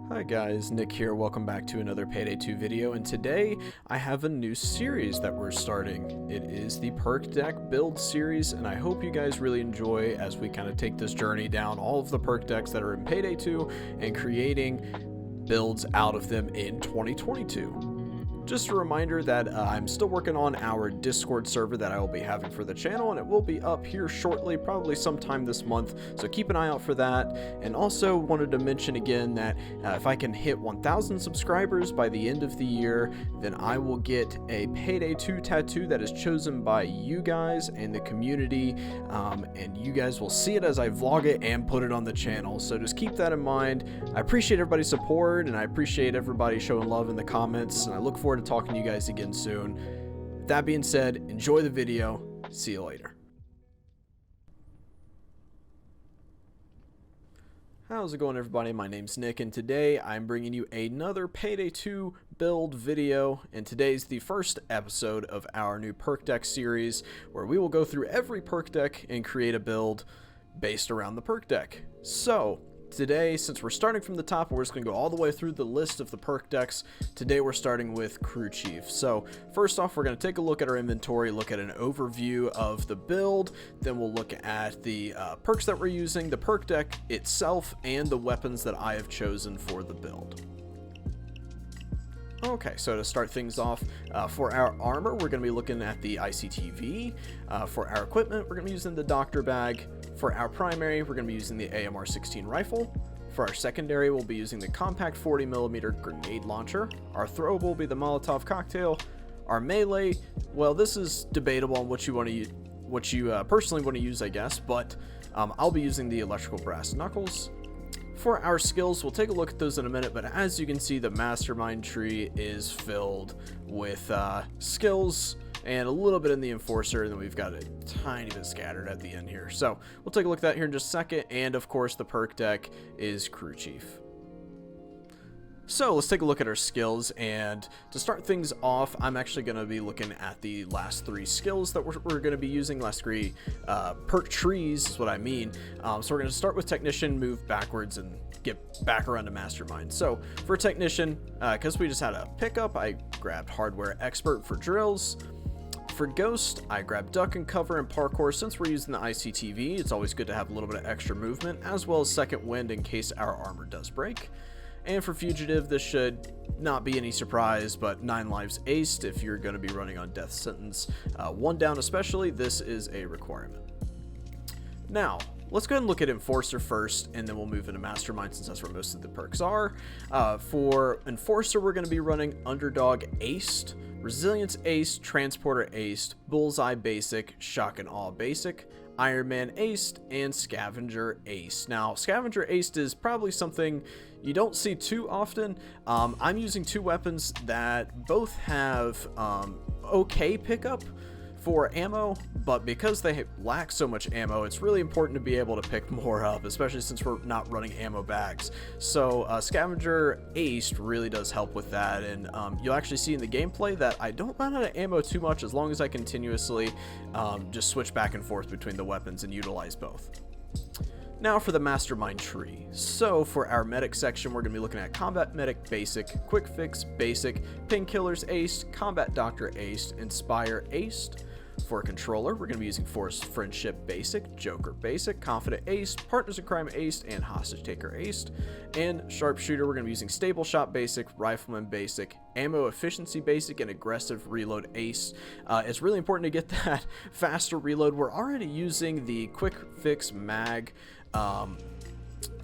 Hi guys, Nick here. Welcome back to another Payday 2 video, and today I have a new series that we're starting. It is the Perk Deck Build Series, and I hope you guys really enjoy as we kind of take this journey down all of the perk decks that are in Payday 2 and creating builds out of them in 2022. Just a reminder that I'm still working on our Discord server that I will be having for the channel, and it will be up here shortly, probably sometime this month, so keep an eye out for that. And also wanted to mention again that if I can hit 1,000 subscribers by the end of the year, then I will get a Payday 2 tattoo that is chosen by you guys and the community, and you guys will see it as I vlog it and put it on the channel, so just keep that in mind. I appreciate everybody's support, and I appreciate everybody showing love in the comments, and I look forward to talking to you guys again soon. With that being said, enjoy the video. See you later. How's it going, everybody? My name's Nick, and today I'm bringing you another Payday 2 build video, and today's the first episode of our new perk deck series, where we will go through every perk deck and create a build based around the perk deck. So today, since we're starting from the top, we're just going to go all the way through the list of the perk decks. Today we're starting with Crew Chief. So first off, we're going to take a look at our inventory, look at an overview of the build, then we'll look at the perks that we're using, the perk deck itself, and the weapons that I have chosen for the build. Okay, so to start things off, for our armor, we're going to be looking at the ICTV. For our equipment, we're going to be using the Doctor Bag. For our primary, we're going to be using the AMR-16 rifle. For our secondary, we'll be using the compact 40mm grenade launcher. Our throwable will be the Molotov cocktail. Our melee, well, this is debatable on what you want to use, what you personally want to use, I guess, but I'll be using the electrical brass knuckles. For our skills, we'll take a look at those in a minute, but as you can see, the mastermind tree is filled with skills and a little bit in the enforcer, and then we've got a tiny bit scattered at the end here. So we'll take a look at that here in just a second, and of course the perk deck is Crew Chief. So let's take a look at our skills, and to start things off, I'm actually going to be looking at the last three skills that we're going to be using, last three perk trees is what I mean. So we're going to start with Technician, move backwards, and get back around to Mastermind. So for Technician, because we just had a pickup, I grabbed Hardware Expert for drills. For Ghost, I grabbed Duck and Cover and Parkour. Since we're using the ICTV, it's always good to have a little bit of extra movement, as well as Second Wind in case our armor does break. And for Fugitive, this should not be any surprise, but 9 lives aced if you're going to be running on death sentence. 1 down especially, this is a requirement. Now, let's go ahead and look at Enforcer first, and then we'll move into Mastermind since that's where most of the perks are. For Enforcer, we're going to be running Underdog aced, Resilience aced, Transporter aced, Bullseye basic, Shock and Awe basic, Iron Man aced, and Scavenger aced. Now, Scavenger aced is probably something you don't see too often. I'm using two weapons that both have okay pickup for ammo, but because they lack so much ammo, it's really important to be able to pick more up, especially since we're not running ammo bags. So Scavenger aced really does help with that, and you'll actually see in the gameplay that I don't run out of ammo too much as long as I continuously just switch back and forth between the weapons and utilize both. Now for the Mastermind tree. So for our medic section, we're going to be looking at Combat Medic Basic, Quick Fix Basic, Painkillers aced, Combat Doctor aced, Inspire aced. For Controller, we're going to be using Forced Friendship Basic, Joker Basic, Confident aced, Partners in Crime aced, and Hostage Taker aced. And Sharpshooter, we're going to be using Stable Shot Basic, Rifleman Basic, Ammo Efficiency Basic, and Aggressive Reload ace. It's really important to get that faster reload. We're already using the Quick Fix Mag,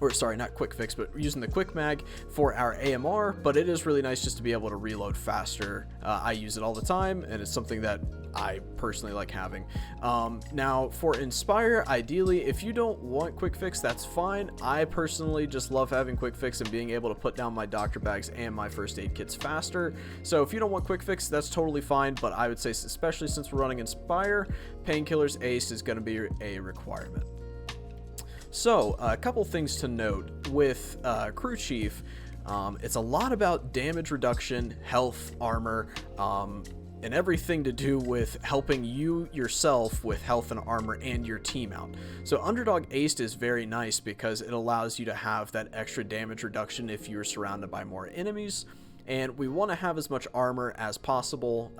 or sorry, not Quick Fix, but we're using the Quick Mag for our AMR, but it is really nice just to be able to reload faster. I use it all the time, and it's something that I personally like having. Now for Inspire, ideally, if you don't want Quick Fix, that's fine. I personally just love having Quick Fix and being able to put down my doctor bags and my first aid kits faster. So if you don't want Quick Fix, that's totally fine, but I would say, especially since we're running Inspire, Painkillers aced is going to be a requirement. So a couple things to note with Crew Chief. It's a lot about damage reduction, health, armor, and everything to do with helping you yourself with health and armor and your team out. So Underdog Aced is very nice because it allows you to have that extra damage reduction if you're surrounded by more enemies. And we want to have as much armor as possible,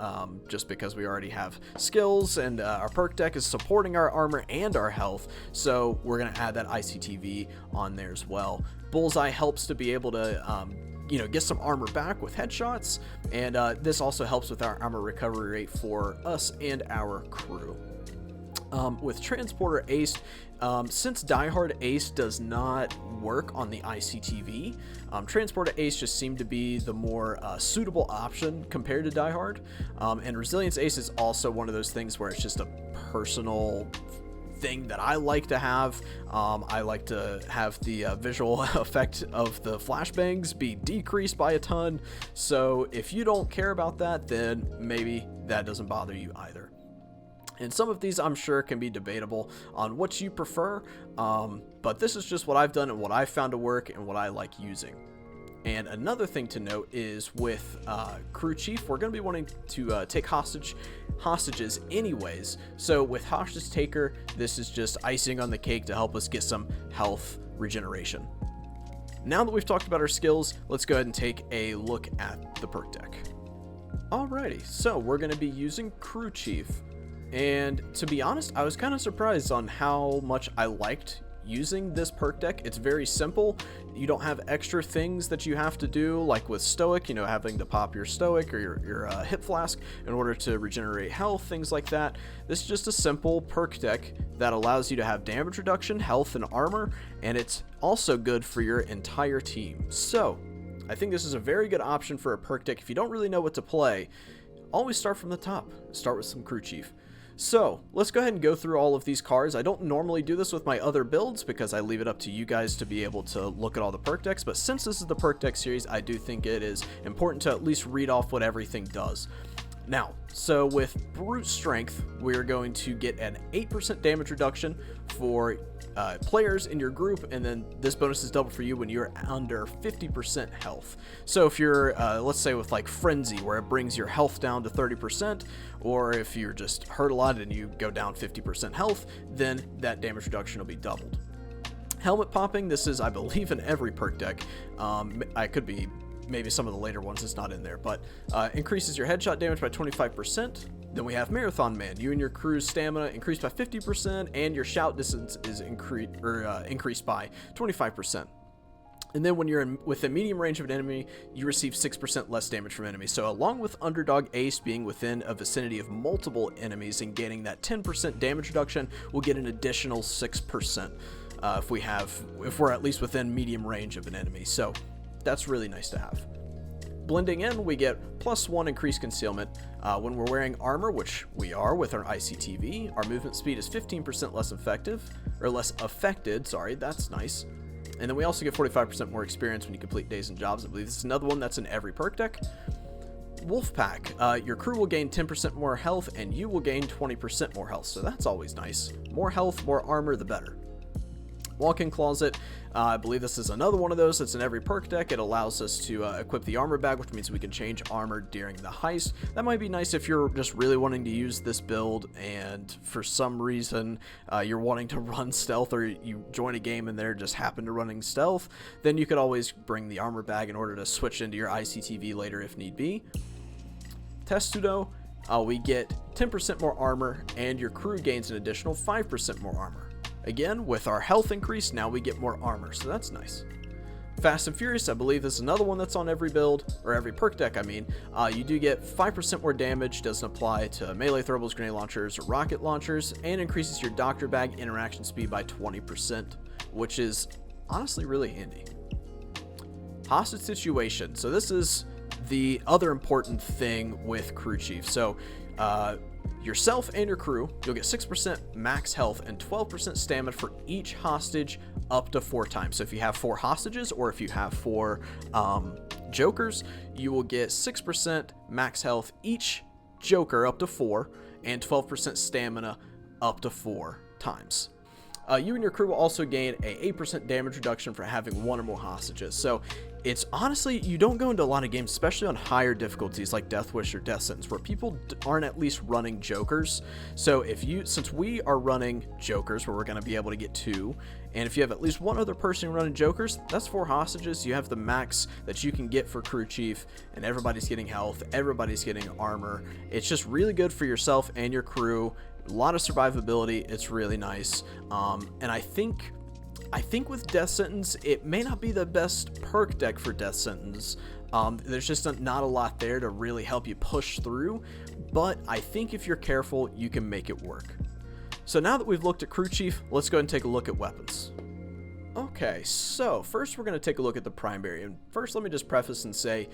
just because we already have skills, and our perk deck is supporting our armor and our health, so we're going to add that ICTV on there as well. Bullseye helps to be able to get some armor back with headshots, and this also helps with our armor recovery rate for us and our crew. With Transporter Ace, since Die Hard Ace does not work on the ICTV, Transporter Ace just seemed to be the more suitable option compared to Die Hard. And Resilience Ace is also one of those things where it's just a personal thing that I like to have. I like to have the visual effect of the flashbangs be decreased by a ton. So if you don't care about that, then maybe that doesn't bother you either. And some of these I'm sure can be debatable on what you prefer, but this is just what I've done and what I've found to work and what I like using. And another thing to note is with Crew Chief, we're going to be wanting to take hostages anyways. So with Hostage Taker, this is just icing on the cake to help us get some health regeneration. Now that we've talked about our skills, let's go ahead and take a look at the perk deck. Alrighty, so we're going to be using Crew Chief. And to be honest, I was kind of surprised on how much I liked using this perk deck. It's very simple. You don't have extra things that you have to do, like with Stoic, having to pop your Stoic or your hip flask in order to regenerate health, things like that. This is just a simple perk deck that allows you to have damage reduction, health, and armor, and it's also good for your entire team. So I think this is a very good option for a perk deck. If you don't really know what to play, always start from the top. Start with some Crew Chief. So let's go ahead and go through all of these cards. I don't normally do this with my other builds because I leave it up to you guys to be able to look at all the perk decks, but since this is the perk deck series, I do think it is important to at least read off what everything does. Now, so with Brute Strength, we're going to get an 8% damage reduction for players in your group, and then this bonus is double for you when you're under 50% health. So if you're, let's say with like Frenzy, where it brings your health down to 30%, or if you're just hurt a lot and you go down 50% health, then that damage reduction will be doubled. Helmet Popping, this is, I believe, in every perk deck. I could be maybe some of the later ones is not in there, but increases your headshot damage by 25%. Then we have Marathon Man. You and your crew's stamina increased by 50%, and your shout distance is increased by 25%. And then when you're within medium range of an enemy, you receive 6% less damage from enemies. So along with Underdog Ace being within a vicinity of multiple enemies and getting that 10% damage reduction, we'll get an additional 6% if we're at least within medium range of an enemy. So that's really nice to have. Blending in, we get +1 increased concealment. When we're wearing armor, which we are with our ICTV, our movement speed is 15% less affected, sorry, that's nice. And then we also get 45% more experience when you complete days and jobs. I believe this is another one that's in every perk deck. Wolfpack, your crew will gain 10% more health and you will gain 20% more health, so that's always nice. More health, more armor, the better. Walk-in Closet, I believe this is another one of those that's in every perk deck. It allows us to equip the armor bag, which means we can change armor during the heist. That might be nice if you're just really wanting to use this build and for some reason you're wanting to run stealth, or you join a game and they're just happen to running stealth, then you could always bring the armor bag in order to switch into your ICTV later if need be. Testudo, we get 10% more armor and your crew gains an additional 5% more armor. Again, with our health increase, now we get more armor, so that's nice. Fast and Furious, I believe this is another one that's on every build, or every perk deck, I mean. You do get 5% more damage, doesn't apply to melee throwables, grenade launchers, or rocket launchers, and increases your Doctor Bag interaction speed by 20%, which is honestly really handy. Hostage Situation, so this is the other important thing with Crew Chief. So, yourself and your crew, you'll get 6% max health and 12% stamina for each hostage up to 4 times. So if you have 4 hostages, or if you have 4 jokers, you will get 6% max health each joker up to 4, and 12% stamina up to 4 times. You and your crew will also gain a 8% damage reduction for having 1 or more hostages. So it's honestly, you don't go into a lot of games, especially on higher difficulties like DeathWish or Death Sentence, where people aren't at least running jokers. So since we are running jokers, where we're going to be able to get 2, and if you have at least 1 other person running jokers, that's 4 hostages. You have the max that you can get for crew chief, and everybody's getting health, everybody's getting armor. It's just really good for yourself and your crew. A lot of survivability. It's really nice. And I think with Death Sentence, it may not be the best perk deck for Death Sentence. There's just not a lot there to really help you push through, but I think if you're careful, you can make it work. So now that we've looked at crew chief, let's go ahead and take a look at weapons. Okay, so first we're going to take a look at the primary, and first let me just preface and say,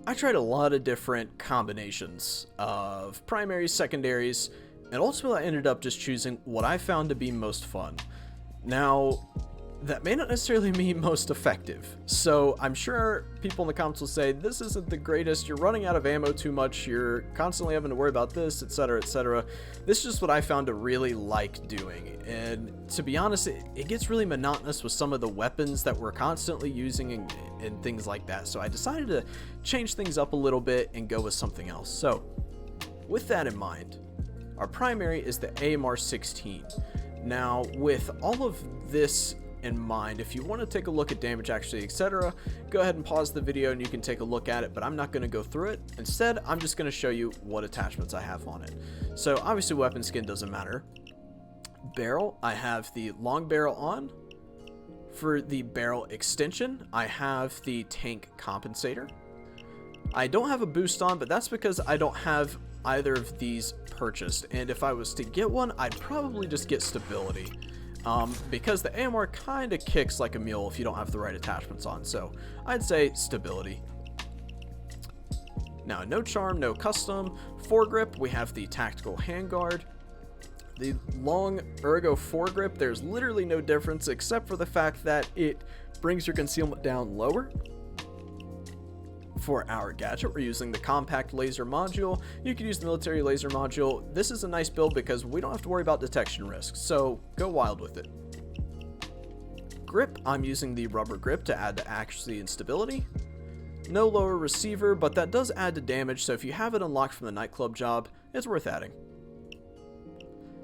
I tried a lot of different combinations of primaries, secondaries, and ultimately I ended up just choosing what I found to be most fun. Now, that may not necessarily mean most effective, so I'm sure people in the comments will say, this isn't the greatest, you're running out of ammo too much, you're constantly having to worry about this, etc, etc. This is just what I found to really like doing, and to be honest, it gets really monotonous with some of the weapons that we're constantly using and things like that, so I decided to change things up a little bit and go with something else. So, with that in mind, our primary is the AMR 16. Now, with all of this in mind, if you want to take a look at damage actually, etc., go ahead and pause the video and you can take a look at it, but I'm not going to go through it. Instead, I'm just going to show you what attachments I have on it. So obviously weapon skin doesn't matter. Barrel, I have the long barrel on. For the barrel extension, I have the tank compensator. I don't have a boost on, but that's because I don't have either of these purchased, and if I was to get one, I'd probably just get stability, because the AMR kind of kicks like a mule if you don't have the right attachments on, so I'd say stability. Now, no charm, no custom. Foregrip, we have the tactical handguard. The long ergo foregrip, there's literally no difference except for the fact that it brings your concealment down lower. For our gadget, we're using the compact laser module. You can use the military laser module. This is a nice build because we don't have to worry about detection risks, so go wild with it. Grip, I'm using the rubber grip to add to accuracy and stability. No lower receiver, but that does add to damage, so if you have it unlocked from the nightclub job, it's worth adding.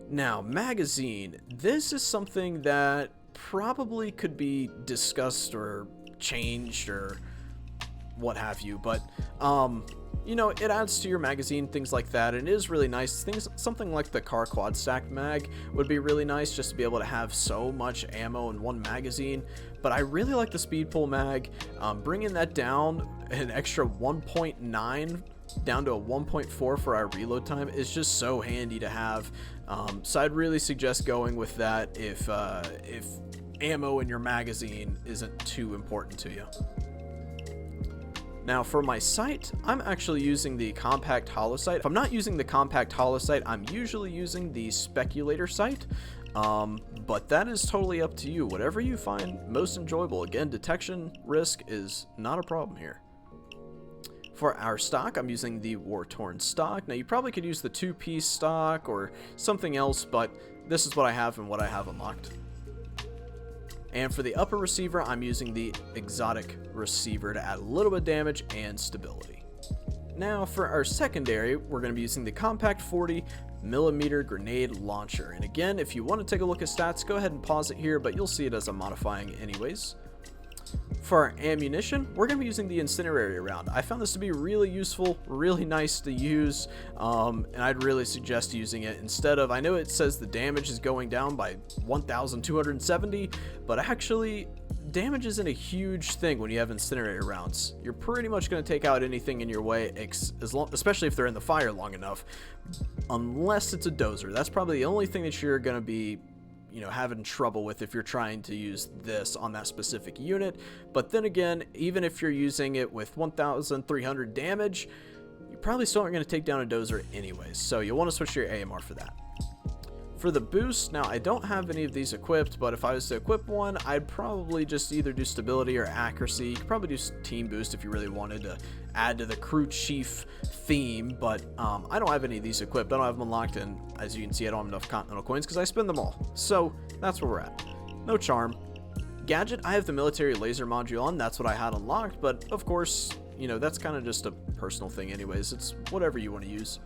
Now, magazine. This is something that probably could be discussed or changed or what have you, but you know, it adds to your magazine, things like that, and it is really nice. Something like the car quad stack mag would be really nice, just to be able to have so much ammo in one magazine. But I really like the speed pull mag. Bringing that down an extra 1.9 down to a 1.4 for our reload time is just so handy to have. So I'd really suggest going with that if ammo in your magazine isn't too important to you. Now for my sight, I'm actually using the compact holo sight. If I'm not using the compact holo sight, I'm usually using the speculator sight, but that is totally up to you. Whatever you find most enjoyable. Again, detection risk is not a problem here. For our stock, I'm using the war-torn stock. Now you probably could use the 2-piece stock or something else, but this is what I have and what I have unlocked. And for the upper receiver, I'm using the exotic receiver to add a little bit of damage and stability. Now for our secondary, we're going to be using the compact 40mm grenade launcher. And again, if you want to take a look at stats, go ahead and pause it here, but you'll see it as I'm modifying anyways. For our ammunition, we're going to be using the incendiary round. I found this to be really useful, really nice to use, and I'd really suggest using it instead of, I know it says the damage is going down by 1,270, but actually, damage isn't a huge thing when you have incendiary rounds. You're pretty much going to take out anything in your way, especially if they're in the fire long enough, unless it's a dozer. That's probably the only thing that you're going to be having trouble with if you're trying to use this on that specific unit. But then again, even if you're using it with 1,300 damage, you probably still aren't going to take down a dozer anyways, so you'll want to switch to your AMR for that. For the boost, now I don't have any of these equipped, but if I was to equip one, I'd probably just either do stability or accuracy. You could probably do team boost if you really wanted to add to the crew chief theme, but I don't have any of these equipped. I don't have them unlocked, and as you can see, I don't have enough continental coins because I spend them all. So that's where we're at. No charm. Gadget, I have the military laser module on. That's what I had unlocked, but of course, you know, that's kind of just a personal thing anyways. It's whatever you want to use.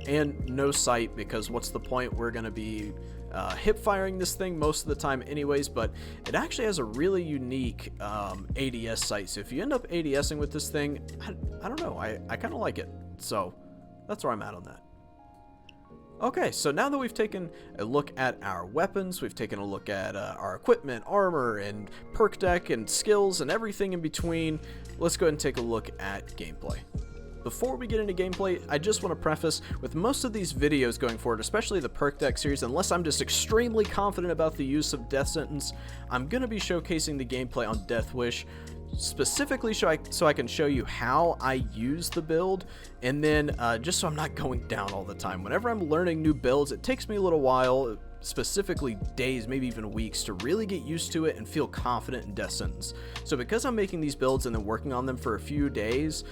And no sight, because what's the point? We're going to be hip firing this thing most of the time anyways, but it actually has a really unique ADS sight. So if you end up ADSing with this thing, I don't know, I kind of like it. So that's where I'm at on that. Okay, so now that we've taken a look at our weapons, we've taken a look at our equipment, armor, and perk deck, and skills, and everything in between, let's go ahead and take a look at gameplay. Before we get into gameplay, I just want to preface, with most of these videos going forward, especially the Perk Deck series, unless I'm just extremely confident about the use of Death Sentence, I'm going to be showcasing the gameplay on DeathWish, specifically so I can show you how I use the build, and then just so I'm not going down all the time. Whenever I'm learning new builds, it takes me a little while, specifically days, maybe even weeks, to really get used to it and feel confident in Death Sentence. So because I'm making these builds and then working on them for a few days,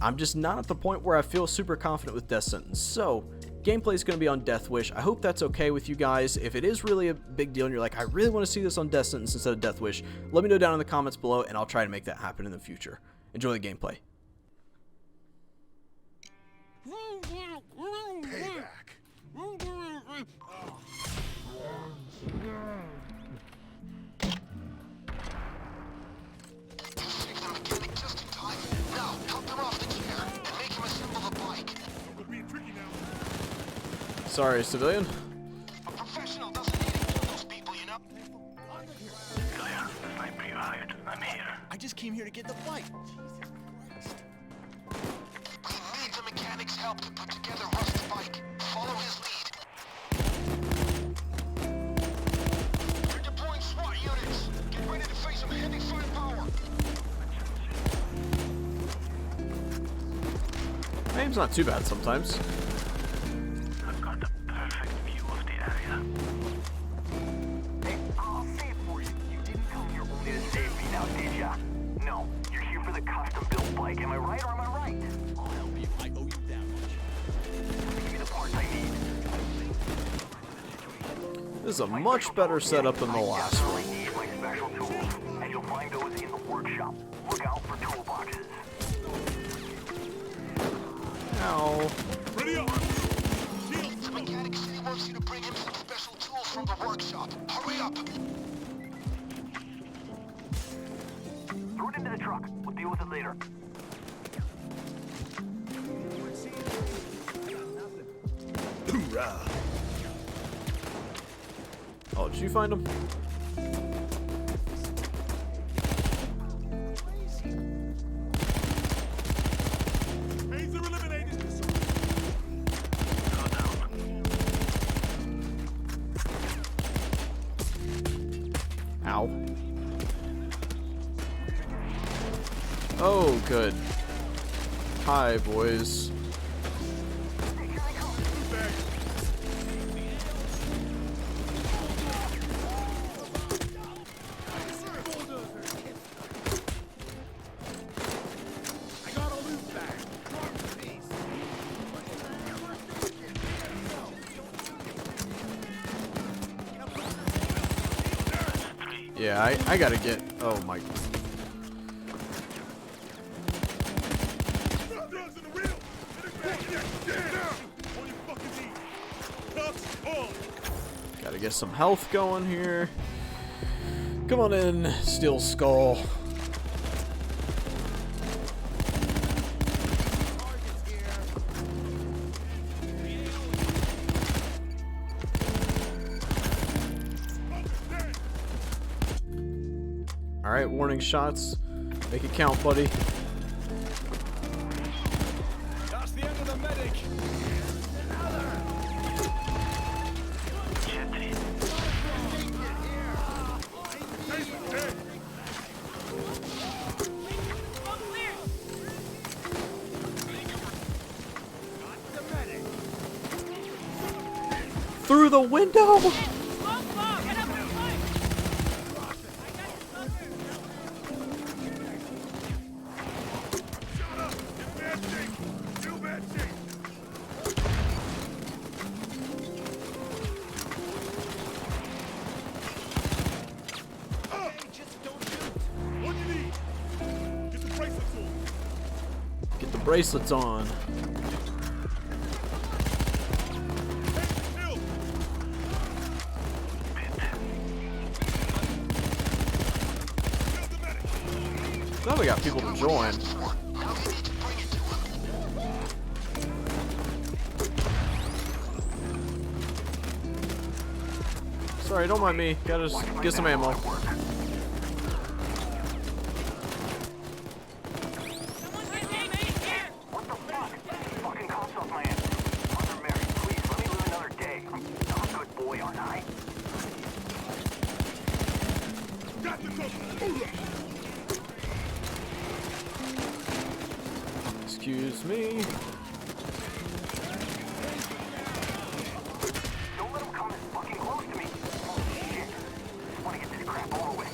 I'm just not at the point where I feel super confident with Death Sentence. So gameplay is going to be on DeathWish. I hope that's okay with you guys. If it is really a big deal and you're like, I really want to see this on Death Sentence instead of DeathWish, let me know down in the comments below and I'll try to make that happen in the future. Enjoy the gameplay. Payback. Sorry, civilian. A professional doesn't need to kill those people, you know? Civilian, sniper you hired. I'm here. I just came here to get the fight. We need the mechanic's help to put together Rust's bike. Follow his lead. You're deploying SWAT units. Get ready to face some heavy firepower. My aim's not too bad sometimes. I've got the perfect view of the area. Hey, I'll say it for you. You didn't come here only to save me now, did ya? No, you're here for the custom-built bike. Am I right or am I right? I'll help you. I owe you that much. Give me the parts I need. This is a much better setup than the last one. I definitely need my special tools, and you'll find those in the workshop. Look out for toolboxes. Ow. Ready up! The mechanic said he wants you to bring him some special tools from the workshop. Hurry up! Throw it into the truck. We'll deal with it later. Hoorah! Oh, did you find him? Ow. Oh, good. Hi, boys. Yeah, I gotta get... Oh my... Gotta get some health going here. Come on in, Steel Skull. Alright, warning shots. Make it count, buddy. That's the end of the medic. through the window. Get the bracelets on. Now we got people to join. Sorry, don't mind me. Gotta just get some ammo. Excuse me. Don't let him come this fucking close to me. Oh shit. Just want to get this crap over with.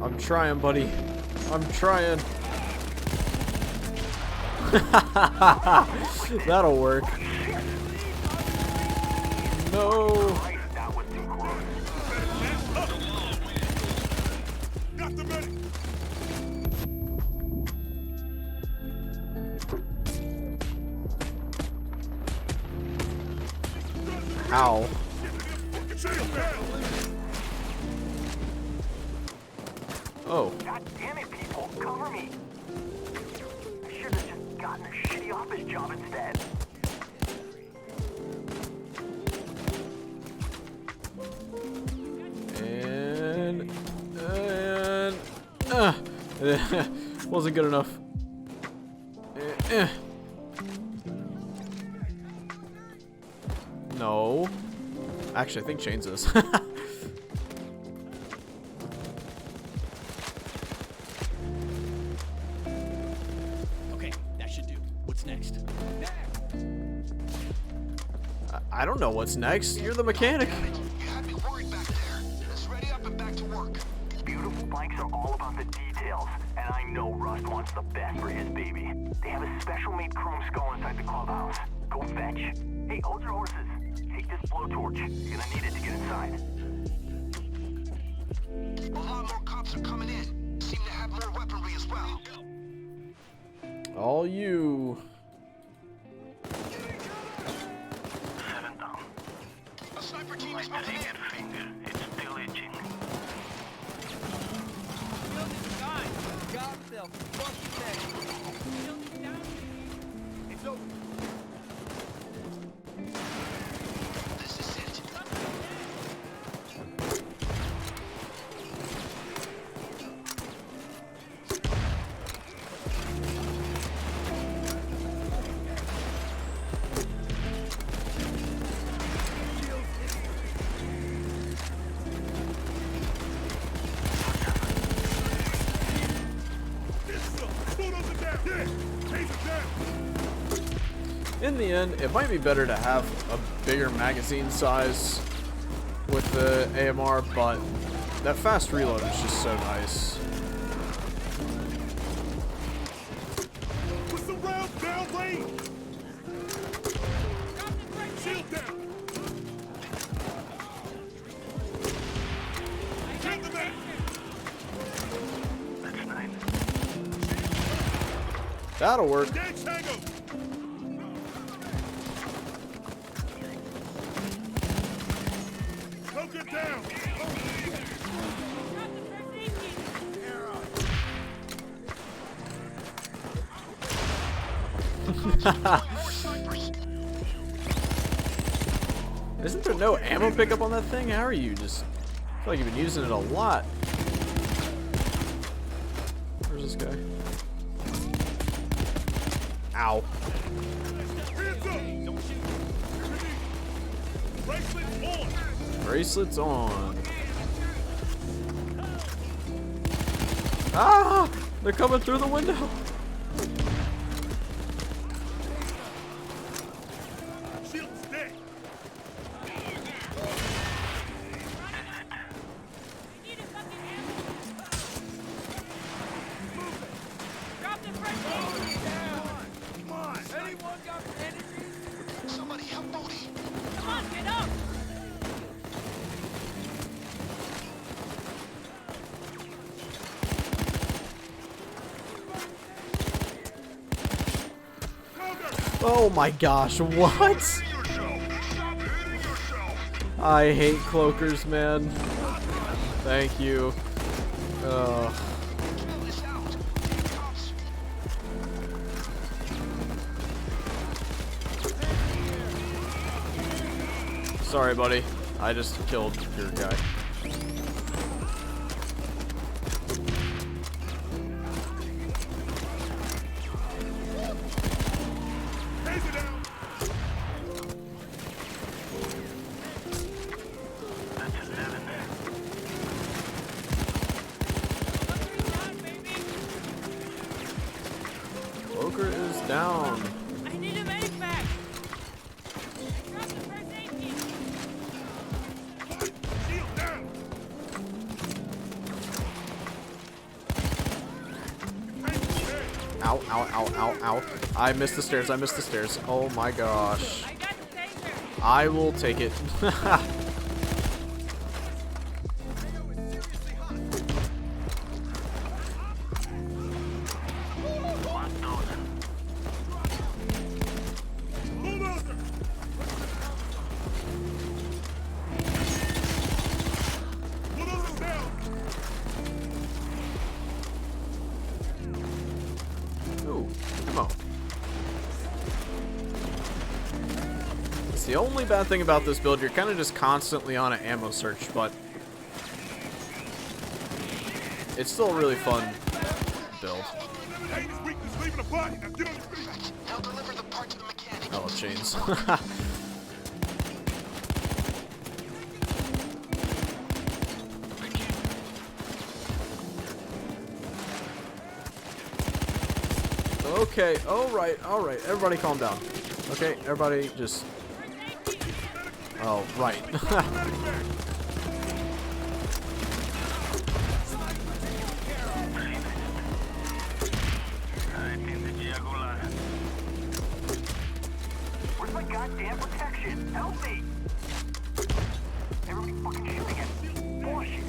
I'm trying, buddy. I'm trying. That'll work. No. That was too close. Got the medic. Ow. Oh. God damn it, people. Cover me. I should have just gotten a shitty office job instead. Wasn't good enough. No. Actually, I think Chains is. Okay, that should do. What's next? I don't know what's next. You're the mechanic. You had me worried back there. Let's ready up and back to work. Beautiful bikes are all about the details, and I know Rust wants the best for his baby. They have a special-made chrome skull inside the clubhouse. Go fetch. Hey, hold your horses. Take this blowtorch. You're gonna need it to get inside. A lot more cops are coming in. Seem to have more weaponry as well. All you. 7 down. A sniper team My is moving in. trigger finger, it's still itching. This is it. In the end, it might be better to have a bigger magazine size with the AMR, but that fast reload is just so nice. Put some rounds down range. Shield down. Take the medic. That's 9. That'll work. Engage Tango. Poke it down. Isn't there no ammo pickup on that thing? How are you? Just I feel like you've been using it a lot. Where's this guy? Ow. Hands up. Don't shoot. Bracelets on. Bracelets on. Ah! They're coming through the window. Oh my gosh, what? I hate cloakers, man. Thank you. Sorry, buddy. I just killed your guy. Cloaker is down. I need a medic pack. Drop the first aid kit. Shield down. Ow, ow, ow, ow, ow. I missed the stairs, I missed the stairs. Oh my gosh. I got the taser. I will take it. Bulldozer. Bulldozer down. Ooh, ammo. It's the only bad thing about this build. You're kind of just constantly on an ammo search, but it's still a really fun build. Hey, this weakness leaving the body. Now get on your feet. Now deliver the part to the mechanic. Oh, chains. Okay, alright, everybody calm down. Okay, everybody just... Oh, right. Where's my goddamn protection? Help me! Everybody fucking shooting at me. Bullshit.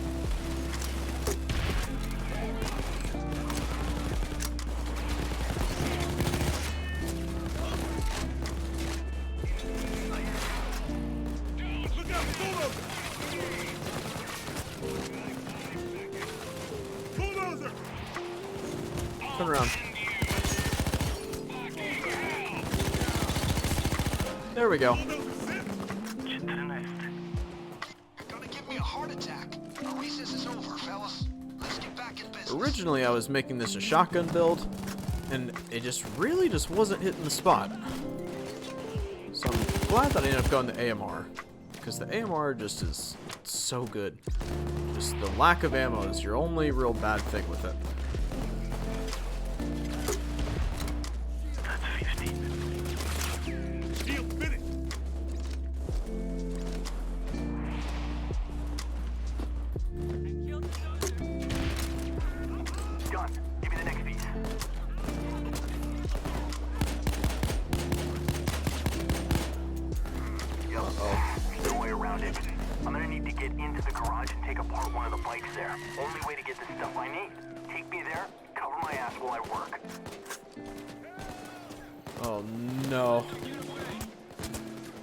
Look out, bulldozer. Bulldozer. Turn around. There we go. You're gonna give me a heart attack. Our recess is over, fellas. Let's get back in business. Originally, I was making this a shotgun build, and it just really just wasn't hitting the spot. So I'm glad that I ended up going to AMR, because the AMR just is so good. Just the lack of ammo is your only real bad thing with it. Shield finished. I killed the soldier. Done. Give me the next piece. Yo, there's no way around it. I'm gonna need to get into the garage and take apart one of the bikes there. Only way to get the stuff I need. Take me there, cover my ass while I work. Oh no.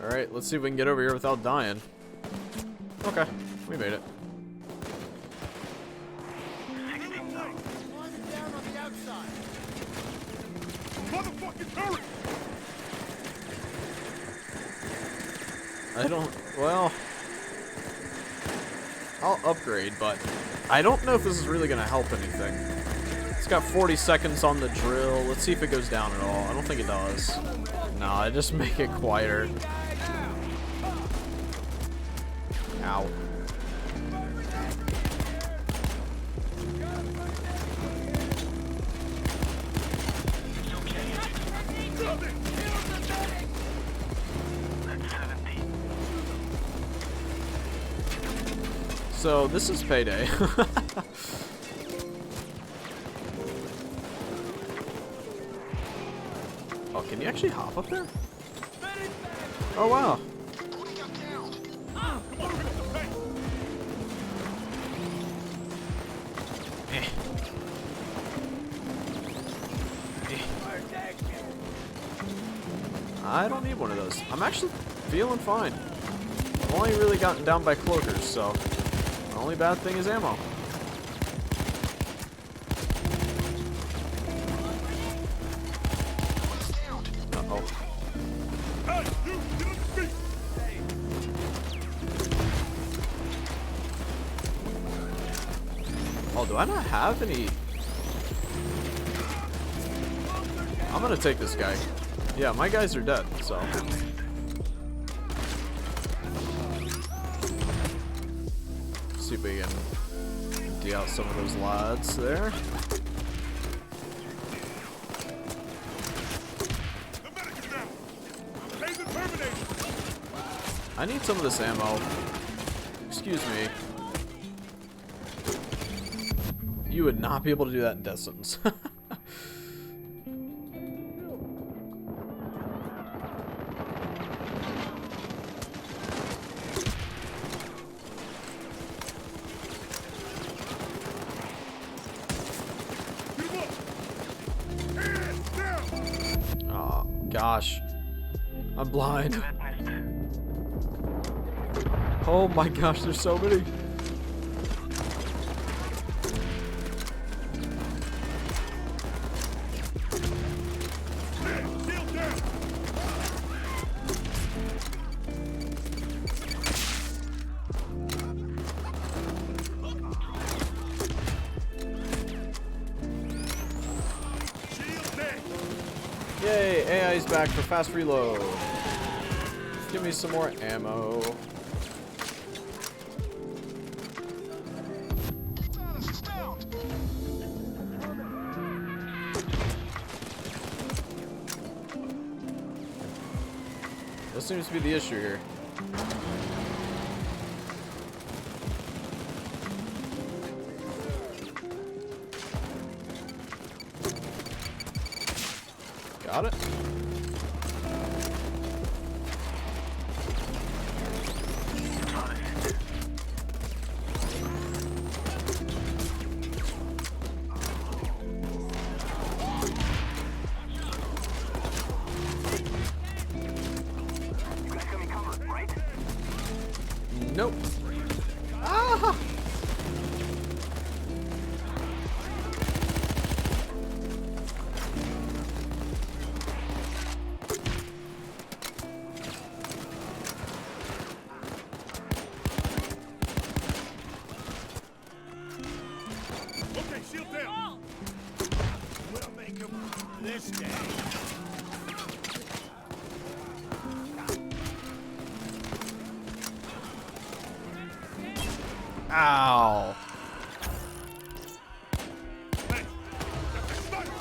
Alright, let's see if we can get over here without dying. Okay, we made it. Motherfucking hurry. I don't, well, I'll upgrade, but I don't know if this is really going to help anything. It's got 40 seconds on the drill. Let's see if it goes down at all. I don't think it does. Nah, I just make it quieter. Ow. So, this is Payday. Oh, can you actually hop up there? Oh, wow. Eh. Eh. I don't need one of those. I'm actually feeling fine. I've only really gotten down by cloakers, so the only bad thing is ammo. Uh-oh. Oh, do I not have any? I'm gonna take this guy. Yeah, my guys are dead, so. See if we can empty out some of those lads there. I need some of this ammo. Excuse me. You would not be able to do that in death sentence. Oh, gosh. I'm blind. Oh my gosh, there's so many. Yay, AI's back for fast reload. Give me some more ammo. That seems to be the issue here. Got it. Nope. Ah! Okay, shield down. We'll make him this day. Ow. Hey, got the sniper.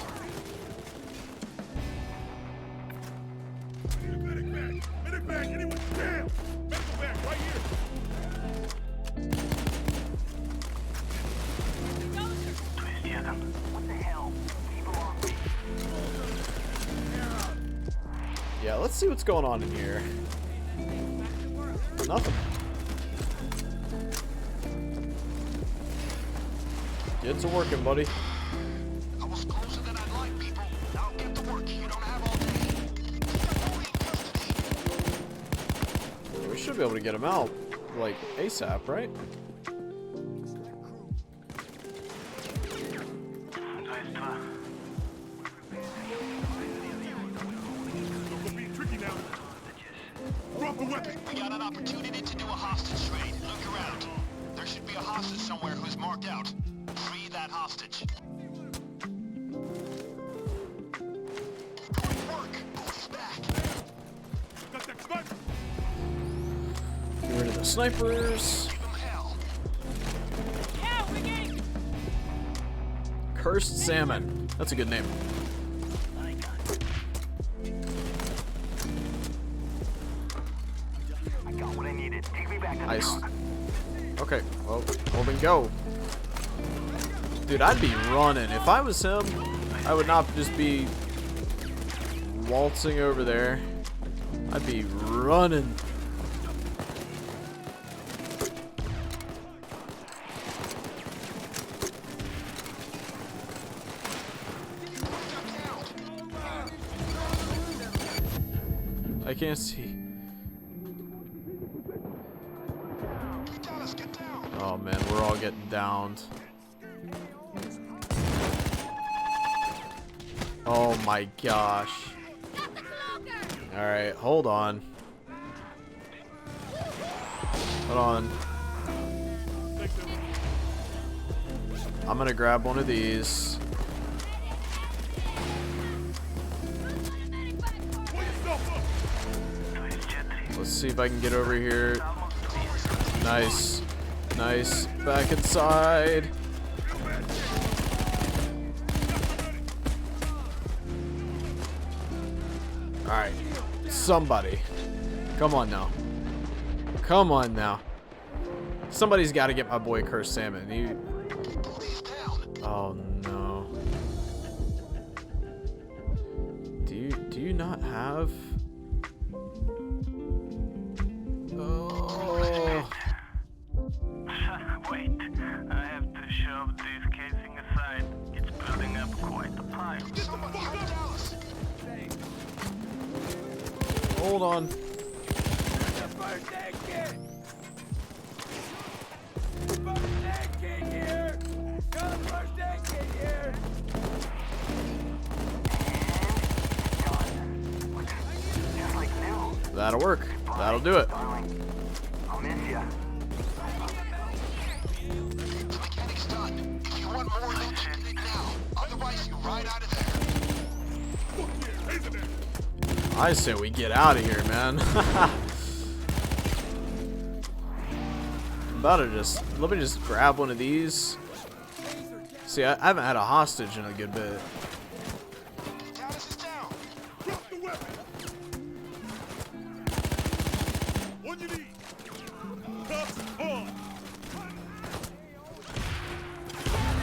Medic bag. Medic bag. Anyone? Damn. Medical bag right here. What the hell? People on me. Yeah, let's see what's going on in here. Nothing. Get to working, buddy. I was closer than I'd like, people. Now get to work. You don't have all day. Yeah, we should be able to get him out, like, ASAP, right? Don't go being tricky now. Drop the weapon. We got an opportunity to do a hostage trade. Look around. There should be a hostage somewhere who's marked out. Free that hostage. Good work. He's back. Got that sniper. Get rid of the snipers. Give him hell. Yeah, we're getting. Cursed Salmon. That's a good name. I got what I needed. Take me back to the Nice. truck. Okay, well, then go. Dude, I'd be running. If I was him, I would not just be waltzing over there. I'd be running. I can't see. Dallas, get down. Oh man, we're all getting downed. Oh my gosh. Alright, hold on. Hold on. I'm gonna grab one of these. Let's see if I can get over here. Nice. Nice. Back inside. Alright. Somebody. Come on now. Come on now. Somebody's got to get my boy Cursed Salmon. Oh no. Do you not have? Oh. Wait, I have to shove this casing aside. It's building up quite a pile. Hold on. That'll work. That'll do it. I'll miss ya. The mechanic's done. If you want more loot, get it now. Otherwise, you ride out of there. I say we get out of here, man. I'm about to just let me just grab one of these. See, I haven't had a hostage in a good bit. Dallas is down. Drop the weapon. What you need? Cuffs on.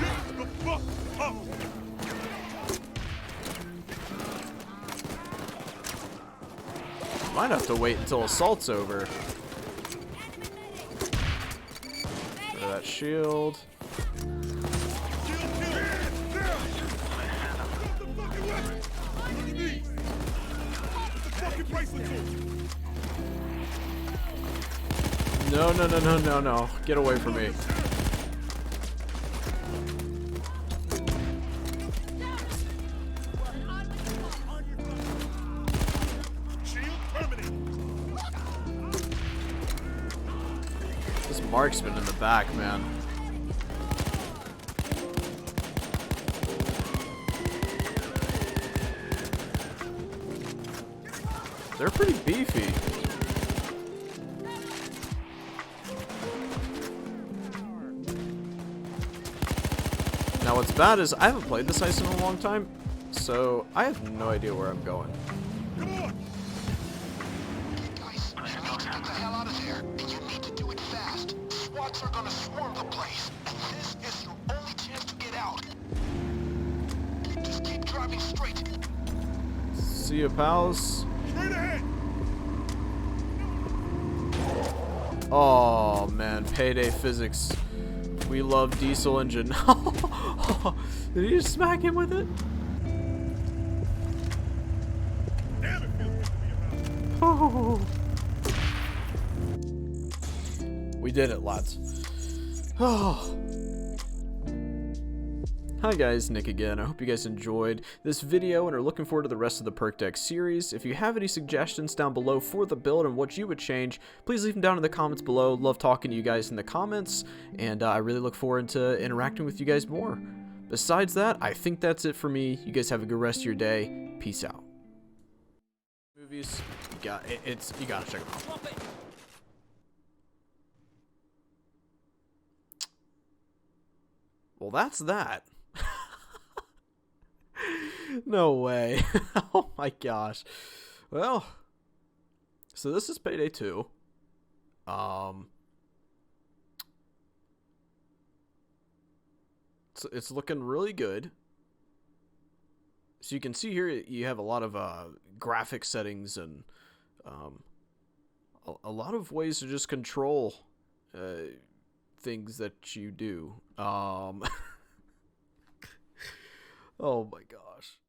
Get the fuck up. Might have to wait until assault's over. Rid of that shield. No, no, no, no, no, no. Get away from me. This marksman in the back, man. They're pretty beefy. Now what's bad is I haven't played this ice in a long time, so I have no idea where I'm going. Come on. Guys, you need to get the hell out of there, and you need to do it fast. SWATs are gonna swarm the place, and this is your only chance to get out. Just keep driving straight. See you, pals. Straight ahead. Oh man, Payday physics. We love diesel engine. Did he just smack him with it? Damn, it feels good to be around. Oh. We did it, lads. Oh. Hi guys, Nick again. I hope you guys enjoyed this video and are looking forward to the rest of the Perk Deck series. If you have any suggestions down below for the build and what you would change, please leave them down in the comments below. Love talking to you guys in the comments, and I really look forward to interacting with you guys more. Besides that, I think that's it for me. You guys have a good rest of your day. Peace out. Movies, you gotta check them out. Well, that's that. No way. Oh my gosh. Well, so this is Payday 2. It's looking really good. So you can see here you have a lot of graphic settings and a lot of ways to just control things that you do. Oh my gosh.